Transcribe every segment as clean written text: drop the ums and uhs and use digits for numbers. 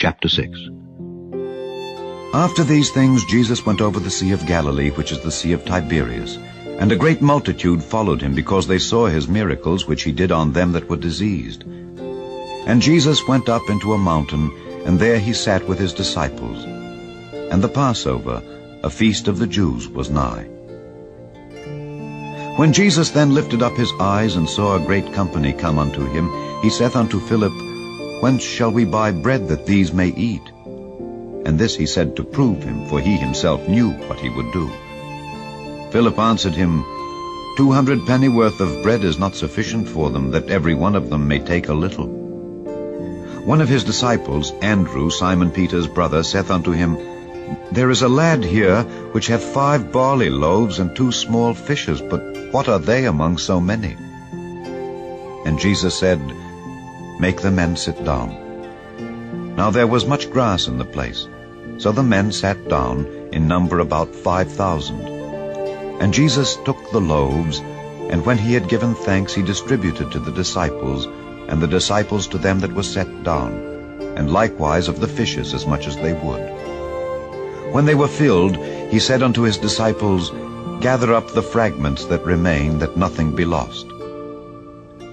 Chapter 6. After these things Jesus went over the Sea of Galilee, which is the Sea of Tiberias. And a great multitude followed him, because they saw his miracles which he did on them that were diseased. And Jesus went up into a mountain, and there he sat with his disciples. And the Passover, a feast of the Jews, was nigh. When Jesus then lifted up his eyes, and saw a great company come unto him, he saith unto Philip, Whence shall we buy bread that these may eat? And this he said to prove him, for he himself knew what he would do. Philip answered him, 200 pennyworth of bread is not sufficient for them, that every one of them may take a little. One of his disciples, Andrew, Simon Peter's brother, saith unto him, There is a lad here which hath 5 barley loaves and 2 small fishes, but what are they among so many? And Jesus said, Make the men sit down. Now there was much grass in the place. So the men sat down, in number about 5,000. And Jesus took the loaves, and when he had given thanks, he distributed to the disciples, and the disciples to them that were set down, and likewise of the fishes as much as they would. When they were filled, he said unto his disciples, Gather up the fragments that remain, that nothing be lost.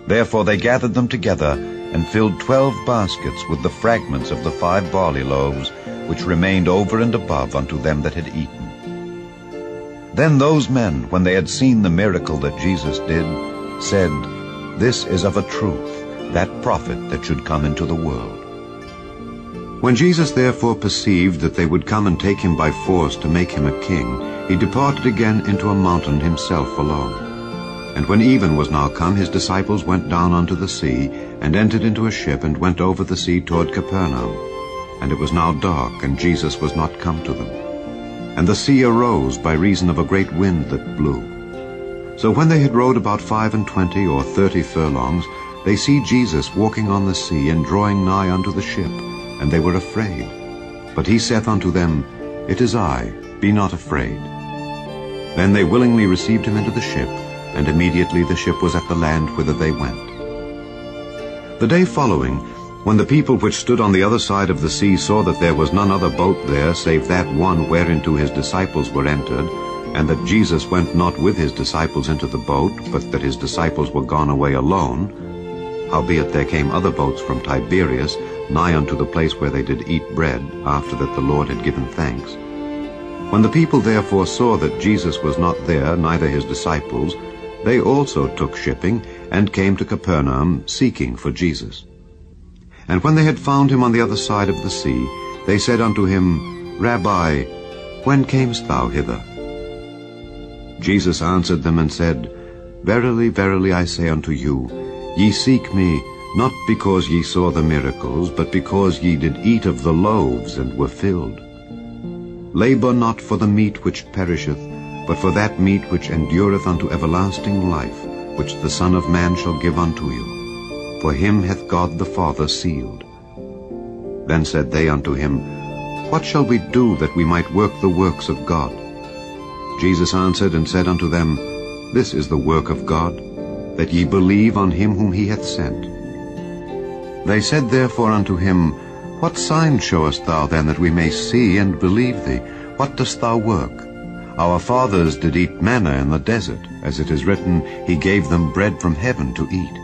Therefore they gathered them together, and filled 12 baskets with the fragments of the 5 barley loaves, which remained over and above unto them that had eaten. Then those men, when they had seen the miracle that Jesus did, said, This is of a truth, that prophet that should come into the world. When Jesus therefore perceived that they would come and take him by force to make him a king, he departed again into a mountain himself alone. And when even was now come, his disciples went down unto the sea, and entered into a ship, and went over the sea toward Capernaum. And it was now dark, and Jesus was not come to them. And the sea arose by reason of a great wind that blew. So when they had rowed about 25 or 30 furlongs, they see Jesus walking on the sea, and drawing nigh unto the ship, and they were afraid. But he saith unto them, It is I, be not afraid. Then they willingly received him into the ship, and immediately the ship was at the land whither they went. The day following, when the people which stood on the other side of the sea saw that there was none other boat there, save that one whereinto his disciples were entered, and that Jesus went not with his disciples into the boat, but that his disciples were gone away alone, howbeit there came other boats from Tiberias, nigh unto the place where they did eat bread, after that the Lord had given thanks. When the people therefore saw that Jesus was not there, neither his disciples, they also took shipping, and came to Capernaum, seeking for Jesus. And when they had found him on the other side of the sea, they said unto him, Rabbi, when camest thou hither? Jesus answered them and said, Verily, verily, I say unto you, ye seek me, not because ye saw the miracles, but because ye did eat of the loaves, and were filled. Labor not for the meat which perisheth, but for that meat which endureth unto everlasting life, which the Son of Man shall give unto you. For him hath God the Father sealed. Then said they unto him, What shall we do that we might work the works of God? Jesus answered and said unto them, This is the work of God, that ye believe on him whom he hath sent. They said therefore unto him, What sign showest thou then, that we may see and believe thee? What dost thou work? Our fathers did eat manna in the desert, as it is written, He gave them bread from heaven to eat.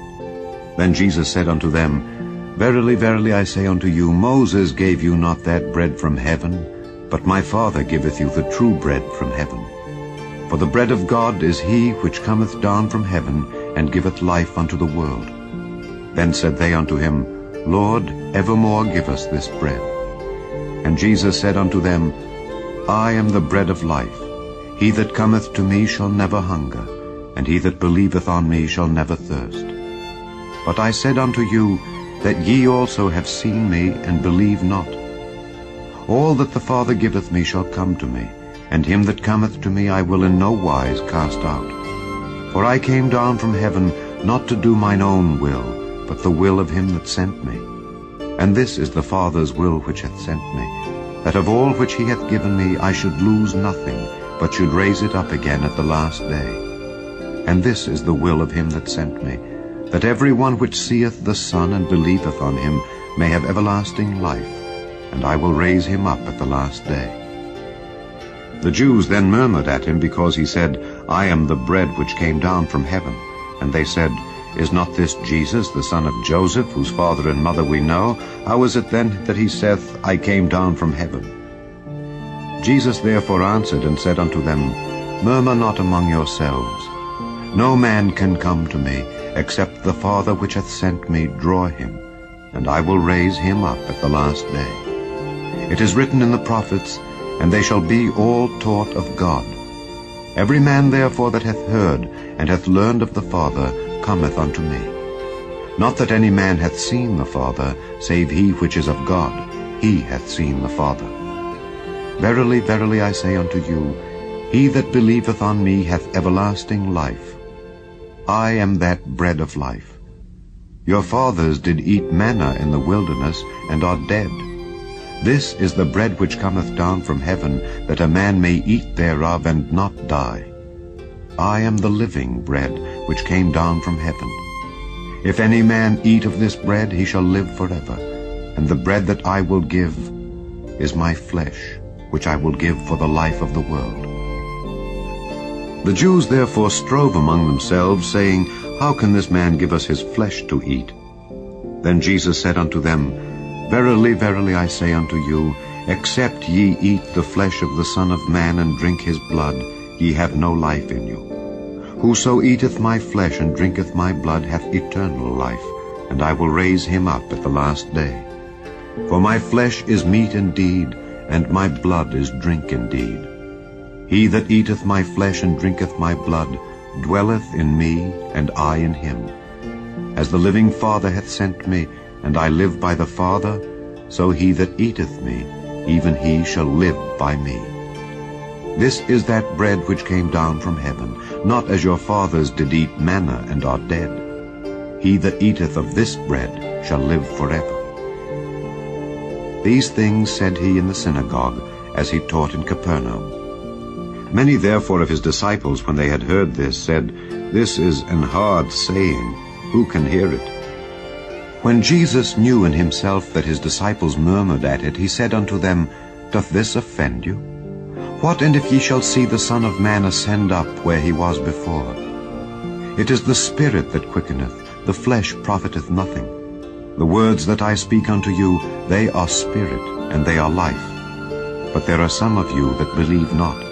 Then Jesus said unto them, Verily, verily, I say unto you, Moses gave you not that bread from heaven, but my Father giveth you the true bread from heaven. For the bread of God is he which cometh down from heaven, and giveth life unto the world. Then said they unto him, Lord, evermore give us this bread. And Jesus said unto them, I am the bread of life. He that cometh to me shall never hunger, and he that believeth on me shall never thirst. But I said unto you, that ye also have seen me, and believe not. All that the Father giveth me shall come to me, and him that cometh to me I will in no wise cast out. For I came down from heaven not to do mine own will, but the will of him that sent me. And this is the Father's will which hath sent me, that of all which he hath given me I should lose nothing, but should raise it up again at the last day. And this is the will of him that sent me, that every one which seeth the Son and believeth on him may have everlasting life, and I will raise him up at the last day." The Jews then murmured at him because he said, "I am the bread which came down from heaven." And they said, "Is not this Jesus, the son of Joseph, whose father and mother we know? How is it then that he saith, I came down from heaven?" Jesus therefore answered and said unto them, "Murmur not among yourselves. No man can come to me, except the Father which hath sent me draw him, and I will raise him up at the last day. It is written in the prophets, and they shall be all taught of God. Every man therefore that hath heard and hath learned of the Father cometh unto me. Not that any man hath seen the Father, save he which is of God. He hath seen the Father. Verily, verily, I say unto you, he that believeth on me hath everlasting life. I am that bread of life. Your fathers did eat manna in the wilderness, and are dead. This is the bread which cometh down from heaven, that a man may eat thereof and not die. I am the living bread which came down from heaven. If any man eat of this bread, he shall live forever. And the bread that I will give is my flesh, which I will give for the life of the world." The Jews therefore strove among themselves, saying, "How can this man give us his flesh to eat?" Then Jesus said unto them, "Verily, verily, I say unto you, except ye eat the flesh of the Son of Man and drink his blood, ye have no life in you. Whoso eateth my flesh and drinketh my blood hath eternal life, and I will raise him up at the last day. For my flesh is meat indeed, and my blood is drink indeed. He that eateth my flesh and drinketh my blood dwelleth in me, and I in him. As the living Father hath sent me, and I live by the Father, so he that eateth me, even he shall live by me. This is that bread which came down from heaven, not as your fathers did eat manna and are dead. He that eateth of this bread shall live forever." These things said he in the synagogue, as he taught in Capernaum. Many therefore of his disciples, when they had heard this, said, "This is an hard saying. Who can hear it?" When Jesus knew in himself that his disciples murmured at it, he said unto them, "Doth this offend you? What and if ye shall see the Son of Man ascend up where he was before? It is the Spirit that quickeneth, the flesh profiteth nothing. The words that I speak unto you, they are spirit, and they are life. But there are some of you that believe not."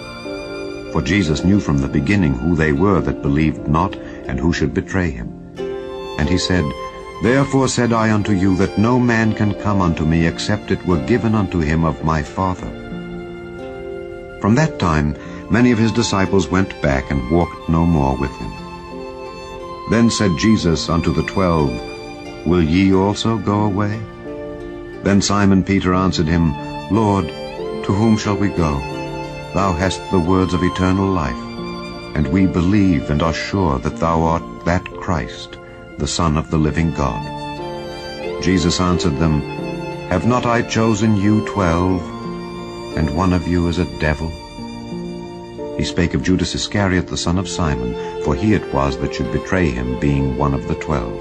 For Jesus knew from the beginning who they were that believed not, and who should betray him. And he said, "Therefore said I unto you, that no man can come unto me, except it were given unto him of my Father." From that time many of his disciples went back, and walked no more with him. Then said Jesus unto the 12, "Will ye also go away?" Then Simon Peter answered him, "Lord, to whom shall we go? Thou hast the words of eternal life, and we believe and are sure that thou art that Christ, the Son of the living God." Jesus answered them, "Have not I chosen you 12, and one of you is a devil?" He spake of Judas Iscariot, the son of Simon, for he it was that should betray him, being one of the 12.